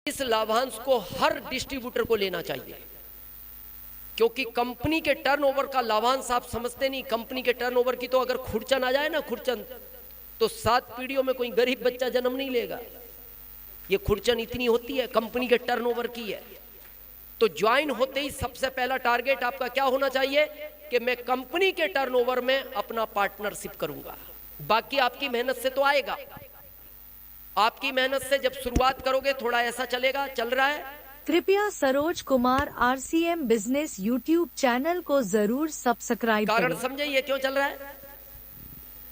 इस लाभांश को हर डिस्ट्रीब्यूटर को लेना चाहिए, क्योंकि कंपनी के टर्नओवर का लाभांश आप समझते नहीं। कंपनी के टर्नओवर की तो अगर खुरचन आ जाए ना, खुरचन, तो 7 पीढ़ियों में कोई गरीब बच्चा जन्म नहीं लेगा। ये खुरचन इतनी होती है, कंपनी के टर्नओवर की है। तो ज्वाइन होते ही सबसे पहला टारगेट आपका क्या होना चाहिए कि मैं कंपनी के टर्नओवर में अपना पार्टनरशिप करूंगा। बाकी आपकी मेहनत से तो आएगा। आपकी मेहनत से जब शुरुआत करोगे थोड़ा ऐसा चलेगा, चल रहा है। कृपया Saroj Kumar RCM business YouTube channel को जरूर सब्सक्राइब करें। कारण समझे ये क्यों चल रहा है,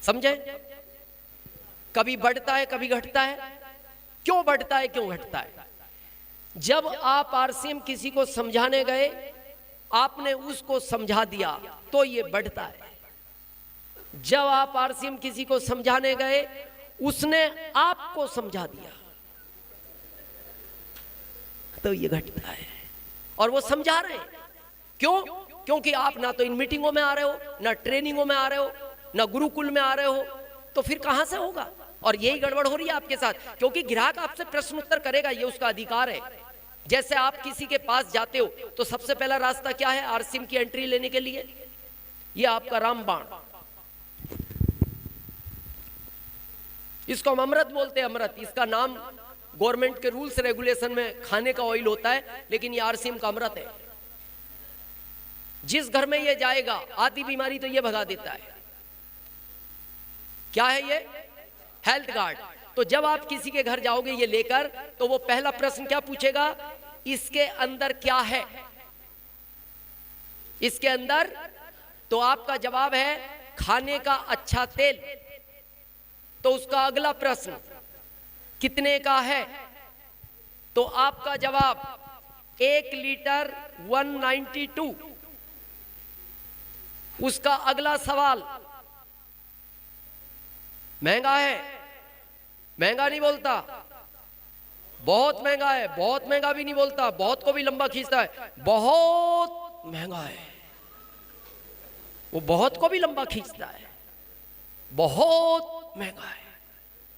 समझे? कभी बढ़ता है कभी घटता है। क्यों बढ़ता है क्यों घटता है? जब आप RCM किसी को समझाने गए, आपने उसको समझा दिया तो ये बढ़ता है। जब आप RCM किसी को समझाने गए, उसने आपको समझा दिया तो ये घटता है। और वो समझा रहे हैं क्यों? क्योंकि आप ना तो इन मीटिंगों में आ रहे हो, ना ट्रेनिंगों में आ रहे हो, ना गुरुकुल में आ रहे हो, तो फिर कहां से होगा? और यही गड़बड़ हो रही है आपके साथ, क्योंकि ग्राहक आपसे प्रश्न उत्तर करेगा, ये उसका अधिकार है। जैसे आप किसी के पास जाते हो तो सबसे पहला रास्ता क्या है RCM की एंट्री लेने के लिए? ये आपका रामबाण, इसको हम अमृत बोलते हैं। अमृत, इसका नाम गवर्नमेंट के रूल्स रेगुलेशन में खाने का ऑयल होता है, लेकिन ये RCM का अमृत है। जिस घर में ये जाएगा आधी बीमारी तो ये भगा देता है। क्या है ये? Health card. तो जब आप किसी के घर जाओगे ये लेकर, तो वो पहला प्रश्न क्या पूछेगा? इसके अंदर क्या है? इसके अंदर, तो आपका जवाब है खाने का अच्छा तेल। तो उसका अगला प्रश्न कितने का है? तो आपका जवाब 1 लीटर 192। उसका अगला सवाल, महंगा है? महंगा नहीं बोलता, बहुत महंगा है। बहुत महंगा भी नहीं बोलता, बहुत को भी लंबा खींचता है, बहुत महंगा है। वो बहुत को भी लंबा खींचता है, बहुत महंगा है।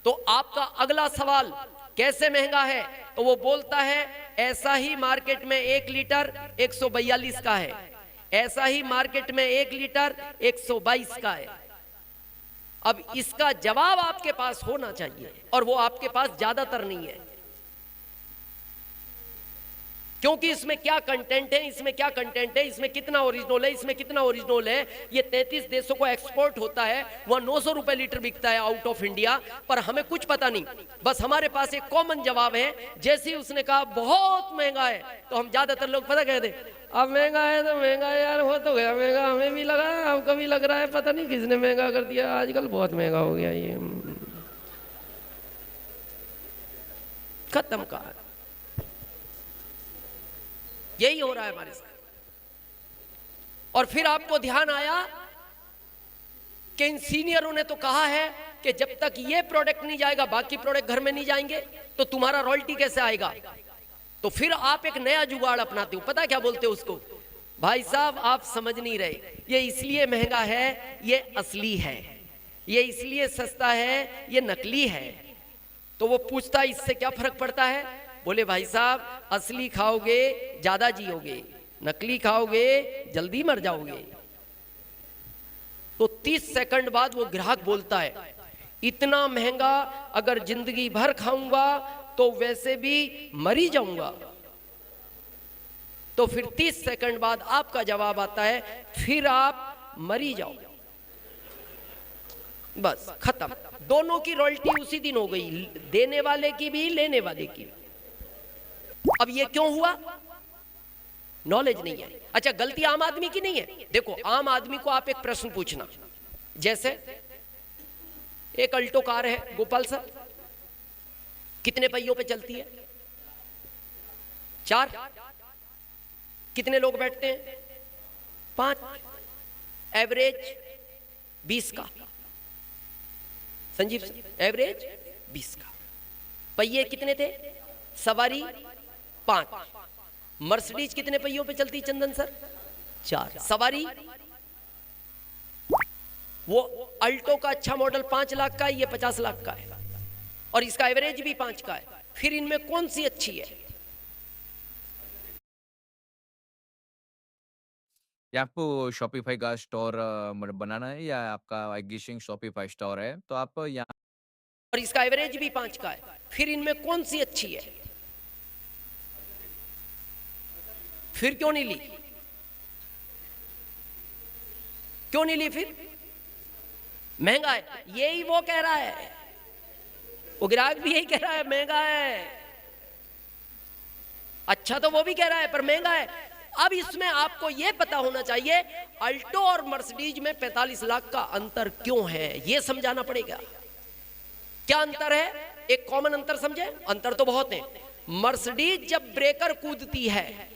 तो आपका अगला सवाल कैसे महंगा है? तो वो बोलता है ऐसा ही मार्केट में 1 लीटर 142 का है, ऐसा ही मार्केट में 1 लीटर 122 का है। अब इसका जवाब आपके पास होना चाहिए, और वो आपके पास ज्यादातर नहीं है। क्योंकि इसमें क्या कंटेंट है, इसमें क्या कंटेंट है, इसमें कितना ओरिजिनल है, इसमें कितना ओरिजिनल है। ये 33 देशों को एक्सपोर्ट होता है, वह 900 रुपए लीटर बिकता है आउट ऑफ इंडिया, पर हमें कुछ पता नहीं। बस हमारे पास एक कॉमन जवाब है। जैसे ही उसने कहा बहुत महंगा है, तो हम ज्यादातर लोग पता कहते, अब महंगा है तो महंगा है यार, हो तो गया महंगा, हमें भी लगा, हमको भी लग रहा है, पता नहीं किसने महंगा कर दिया, आजकल बहुत महंगा हो गया ये। खत्म कहा। यही हो रहा है हमारे साथ। और फिर आपको ध्यान आया कि इन सीनियरों ने तो कहा है कि जब तक ये प्रोडक्ट नहीं जाएगा बाकी प्रोडक्ट घर में नहीं जाएंगे, तो तुम्हारा रॉयल्टी कैसे आएगा? तो फिर आप एक नया जुगाड़ अपनाते हो। पता क्या बोलते हो उसको? भाई साहब आप समझ नहीं रहे, ये इसलिए महंगा है, ये असली है, ये इसलिए सस्ता है, ये नकली है। तो वो पूछता है इससे क्या फर्क पड़ता है? बोले भाई साहब असली खाओगे ज्यादा जियोगे, नकली खाओगे जल्दी मर जाओगे। तो 30 सेकंड बाद वो ग्राहक बोलता है इतना महंगा अगर जिंदगी भर खाऊंगा तो वैसे भी मर ही जाऊंगा। तो फिर 30 सेकंड बाद आपका जवाब आता है फिर आप मरी जाओ। बस खत्म। दोनों की रॉयल्टी उसी दिन हो गई, देने वाले की भी लेने वाले की भी। अब ये क्यों हुआ? नॉलेज नहीं है। अच्छा गलती आम आदमी की नहीं है। देखो आम आदमी को आप एक प्रश्न पूछना, जैसे एक अल्टो कार है गोपाल सर, कितने पहियों पे चलती है? 4। कितने लोग बैठते हैं? 5। एवरेज 20 का। संजीव सर एवरेज 20 का। पहिए कितने थे? सवारी 5। मर्सिडीज कितने पहियों पे चलती चंदन सर? 4। सवारी वो अल्टो का अच्छा मॉडल 5 लाख का है, ये 50 लाख का है, और इसका एवरेज भी 5 का है। फिर इनमें कौन सी अच्छी है? या आपको शॉपिफ़ाई का स्टोर मतलब बनाना है या आपका एग्ज़िस्टिंग शॉपिफ़ाई स्टोर है, तो आप यहाँ और इसका एवरेज भी 5 का है, फिर इनमें कौन सी अच्छी है? फिर क्यों नहीं ली? क्यों नहीं ली फिर? महंगा है, यही वो कह रहा है, वो ग्राहक भी यही कह रहा है महंगा है। अच्छा तो वो भी कह रहा है पर महंगा है। अब इसमें आपको यह पता होना चाहिए अल्टो और मर्सिडीज में 45 लाख का अंतर क्यों है, यह समझाना पड़ेगा। क्या अंतर है? एक कॉमन अंतर समझे, अंतर तो बहुत है। मर्सिडीज जब ब्रेकर कूदती है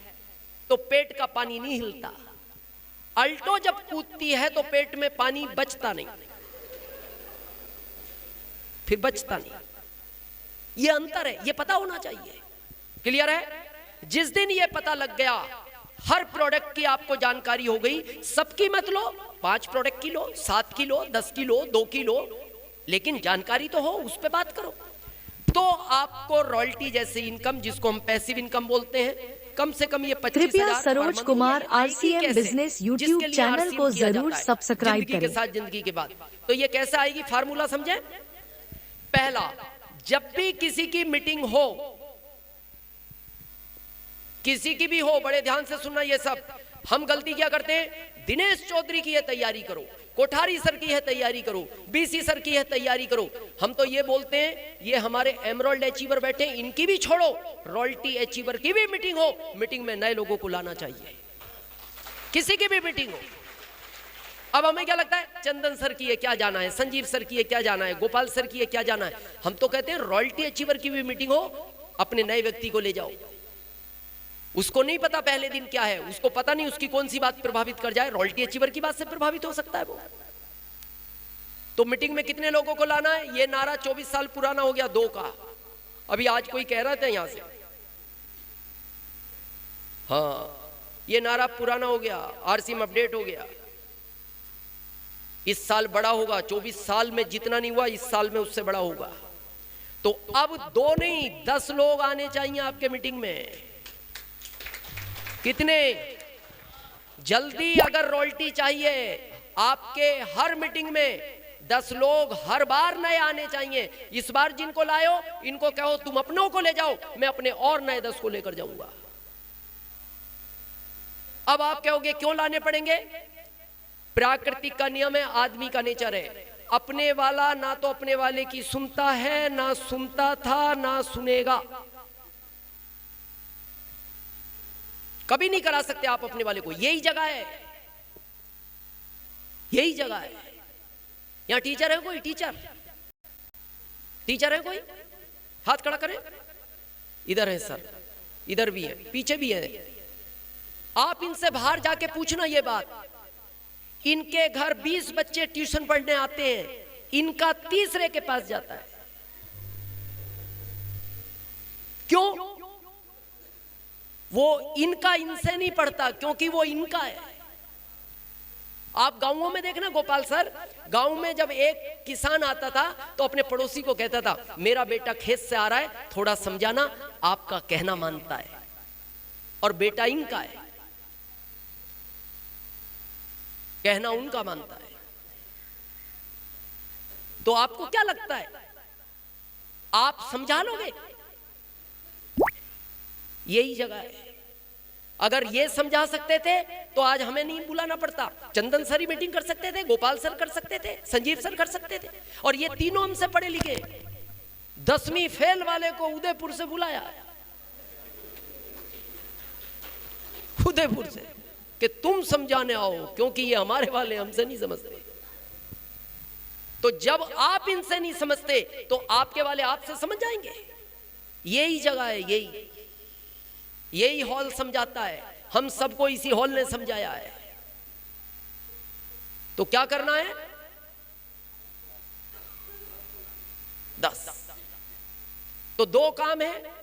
तो पेट का पानी नहीं हिलता, अल्टो जब कूदती है तो पेट में पानी बचता नहीं, फिर बचता नहीं। ये अंतर है, ये पता होना चाहिए। क्लियर है? जिस दिन ये पता लग गया, हर प्रोडक्ट की आपको जानकारी हो गई, सबकी मत लो, 5 प्रोडक्ट की लो, 7 की लो, 10 की लो, 2 की लो, लेकिन जानकारी तो हो, उस पर बात करो। तो आपको रॉयल्टी जैसे इनकम, जिसको हम पैसिव इनकम बोलते हैं, कम से कम ये 25,000 कृपया Saroj Kumar RCM business YouTube channel को जरूर सब्सक्राइब करें। जिंदगी के साथ जिंदगी के बाद। तो ये कैसे आएगी फार्मूला समझे? पहला, जब भी किसी की मीटिंग हो, किसी की भी हो, बड़े ध्यान से सुनना ये सब। हम गलती क्या करते हैं? दिनेश चौधरी की है तैयारी करो, कोठारी सर की है तैयारी करो, बीसी सर की है तैयारी करो। हम तो ये बोलते हैं ये हमारे एमरोल्ड अचीवर बैठे, इनकी भी छोड़ो, रॉयल्टी अचीवर की भी मीटिंग हो, मीटिंग में नए लोगों को लाना चाहिए, किसी की भी मीटिंग हो। अब हमें क्या लगता है? चंदन सर की है क्या जाना है, संजीव सर की है क्या जाना है, गोपाल सर की है क्या जाना है। हम तो कहते हैं रॉयल्टी अचीवर की भी मीटिंग हो, अपने नए व्यक्ति को ले जाओ। उसको नहीं पता पहले दिन क्या है, उसको पता नहीं उसकी कौन सी बात प्रभावित कर जाए, रॉयल्टी अचीवर की बात से प्रभावित हो सकता है वो। तो मीटिंग में कितने लोगों को लाना है? ये नारा 24 साल पुराना हो गया, 2 का। अभी आज कोई कह रहा था यहां से, हाँ ये नारा पुराना हो गया, आरसी में अपडेट हो गया। इस साल बड़ा होगा, 24 साल में जितना नहीं हुआ इस साल में उससे बड़ा होगा। तो अब 2 नहीं 10 लोग आने चाहिए आपके मीटिंग में। कितने? जल्दी अगर रॉयल्टी चाहिए, आपके हर मीटिंग में 10 लोग हर बार नए आने चाहिए। इस बार जिनको लायो इनको कहो तुम अपनों को ले जाओ, मैं अपने और नए 10 को लेकर जाऊंगा। अब आप कहोगे क्यों लाने पड़ेंगे? प्राकृतिक का नियम है, आदमी का नेचर है, अपने वाला ना तो अपने वाले की सुनता है, ना सुनता था, ना सुनेगा। कभी नहीं करा सकते आप अपने वाले को। यही जगह है, यही जगह है। यहां टीचर है कोई? टीचर है कोई? हाथ खड़ा करें। इधर है सर, इधर भी है, पीछे भी है। आप इनसे बाहर जाके पूछना ये बात। इनके घर 20 बच्चे ट्यूशन पढ़ने आते हैं, इनका तीसरे के पास जाता है। क्यों? वो इनका इनसे नहीं पढ़ता, क्योंकि वो इनका है। आप गांवों में देखना गोपाल सर, गांव में जब एक किसान आता था तो अपने पड़ोसी को कहता था मेरा बेटा खेत से आ रहा है, थोड़ा समझाना, आपका कहना मानता है, और बेटा इनका है, कहना उनका मानता है। तो आपको क्या लगता है आप समझा लोगे? यही जगह है। अगर ये समझा सकते थे तो आज हमें नहीं बुलाना पड़ता। चंदन सर ही मीटिंग कर सकते थे, गोपाल सर कर सकते थे, संजीव सर कर सकते थे, और ये तीनों हमसे पढ़े लिखे। 10वीं फेल वाले को उदयपुर से बुलाया, उदयपुर से, कि तुम समझाने आओ, क्योंकि ये हमारे वाले हमसे नहीं समझते। तो जब आप इनसे नहीं समझते तो आपके वाले आपसे समझ जाएंगे। यही जगह है, यही हॉल समझाता है। हम सबको इसी हॉल ने समझाया है। तो क्या करना है? 10। तो 2 काम है।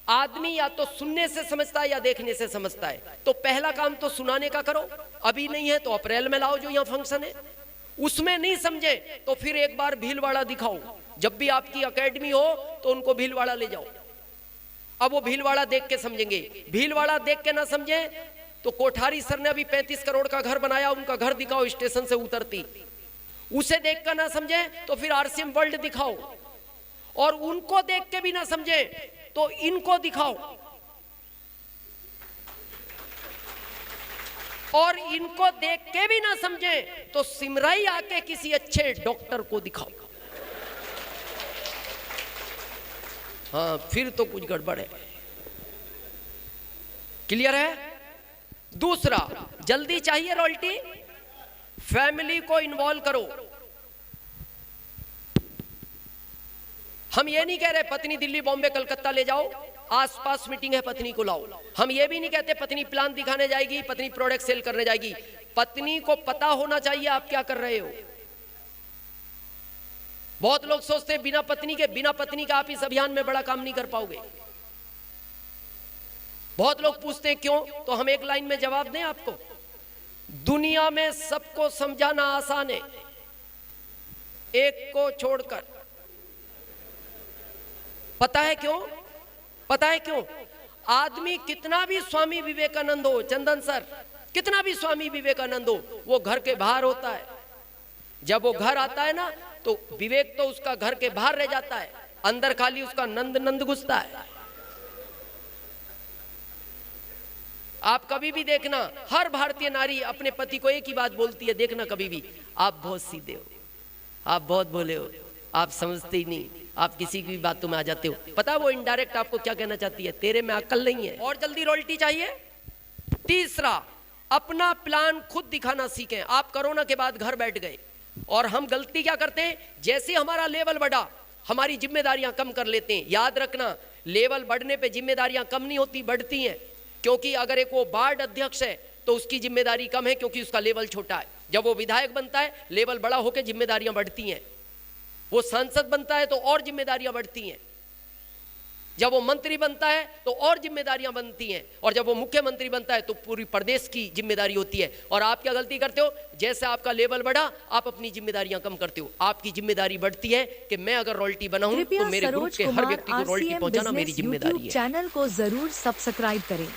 आदमी या तो सुनने से समझता है या देखने से समझता है। तो पहला काम तो सुनाने का करो, अभी नहीं है तो अप्रैल में लाओ जो यहां फंक्शन है। उसमें नहीं समझे तो फिर एक बार भीलवाड़ा दिखाओ। जब भी आपकी एकेडमी हो तो उनको भीलवाड़ा ले जाओ। अब वो भीलवाड़ा देख के समझेंगे। भीलवाड़ा देख के ना समझे तो कोठारी सर ने अभी 35 करोड़ का घर बनाया, उनका घर दिखाओ स्टेशन से उतरती, उसे देखकर ना समझे तो फिर आरसीएम वर्ल्ड दिखाओ, और उनको देख के भी ना समझे तो इनको दिखाओ, और इनको देख के भी ना समझे तो सिमराई आके किसी अच्छे डॉक्टर को दिखाओ। हाँ, फिर तो कुछ गड़बड़ है। क्लियर है? दूसरा, जल्दी चाहिए रॉयल्टी, फैमिली को इन्वॉल्व करो। हम ये नहीं कह रहे पत्नी दिल्ली बॉम्बे कलकत्ता ले जाओ, आसपास मीटिंग है पत्नी को लाओ। हम ये भी नहीं कहते पत्नी प्लान दिखाने जाएगी, पत्नी प्रोडक्ट सेल करने जाएगी। पत्नी को पता होना चाहिए आप क्या कर रहे हो। बहुत लोग सोचते हैं बिना पत्नी के आप इस अभियान में बड़ा काम नहीं कर पाओगे। बहुत लोग पूछते हैं क्यों, तो हम एक लाइन में जवाब दें आपको। दुनिया में सबको समझाना आसान है, एक को छोड़कर। पता है क्यों? पता है क्यों? आदमी कितना भी स्वामी विवेकानंद हो, चंदन सर, कितना भी स्वामी विवेकानंद हो, वो घर के बाहर होता है। जब वो घर आता है ना तो विवेक तो उसका घर के बाहर रह जाता है, अंदर खाली उसका नंद घुसता है। आप कभी भी देखना, हर भारतीय नारी अपने पति को एक ही बात बोलती है, देखना कभी भी, आप बहुत सीधे हो, आप बहुत भोले हो, आप समझते ही नहीं, आप किसी की भी बातों में आ जाते हो। पता है वो इनडायरेक्ट आपको क्या कहना चाहती है? तेरे में अक्ल नहीं है और जल्दी रॉयल्टी चाहिए। तीसरा, अपना प्लान खुद दिखाना सीखें। आप कोरोना के बाद घर बैठ गए और हम गलती क्या करते हैं, जैसे हमारा लेवल बढ़ा हमारी जिम्मेदारियां कम कर लेते हैं। याद रखना, लेवल बढ़ने पे जिम्मेदारियां कम नहीं होती, बढ़ती हैं। क्योंकि अगर एक वो वार्ड अध्यक्ष है तो उसकी जिम्मेदारी कम है क्योंकि उसका लेवल छोटा है। जब वो विधायक बनता है लेवल बड़ा होकर जिम्मेदारियां बढ़ती हैं। वो सांसद बनता है तो और जिम्मेदारियां बढ़ती हैं। जब वो मंत्री बनता है तो और जिम्मेदारियां बनती हैं, और जब वो मुख्यमंत्री बनता है तो पूरी प्रदेश की जिम्मेदारी होती है। और आप क्या गलती करते हो, जैसे आपका लेवल बढ़ा आप अपनी जिम्मेदारियां कम करते हो। आपकी जिम्मेदारी बढ़ती है कि मैं अगर रॉयल्टी बना हूं तो मेरे ग्रुप के हर व्यक्ति को रॉयल्टी पहुंचाना मेरी जिम्मेदारी है। चैनल को जरूर सब्सक्राइब करें।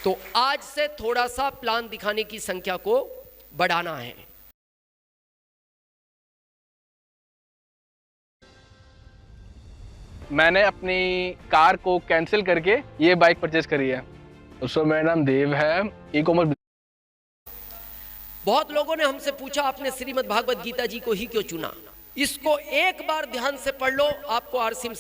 तो आज से थोड़ा सा प्लान दिखाने की संख्या को बढ़ाना है। मैंने अपनी कार को कैंसिल करके ये बाइक परचेज करी है। दोस्तों मेरा नाम देव है, ई-कॉमर्स। बहुत लोगों ने हमसे पूछा आपने श्रीमद् भागवत गीता जी को ही क्यों चुना। इसको एक बार ध्यान से पढ़ लो, आपको आरसीएम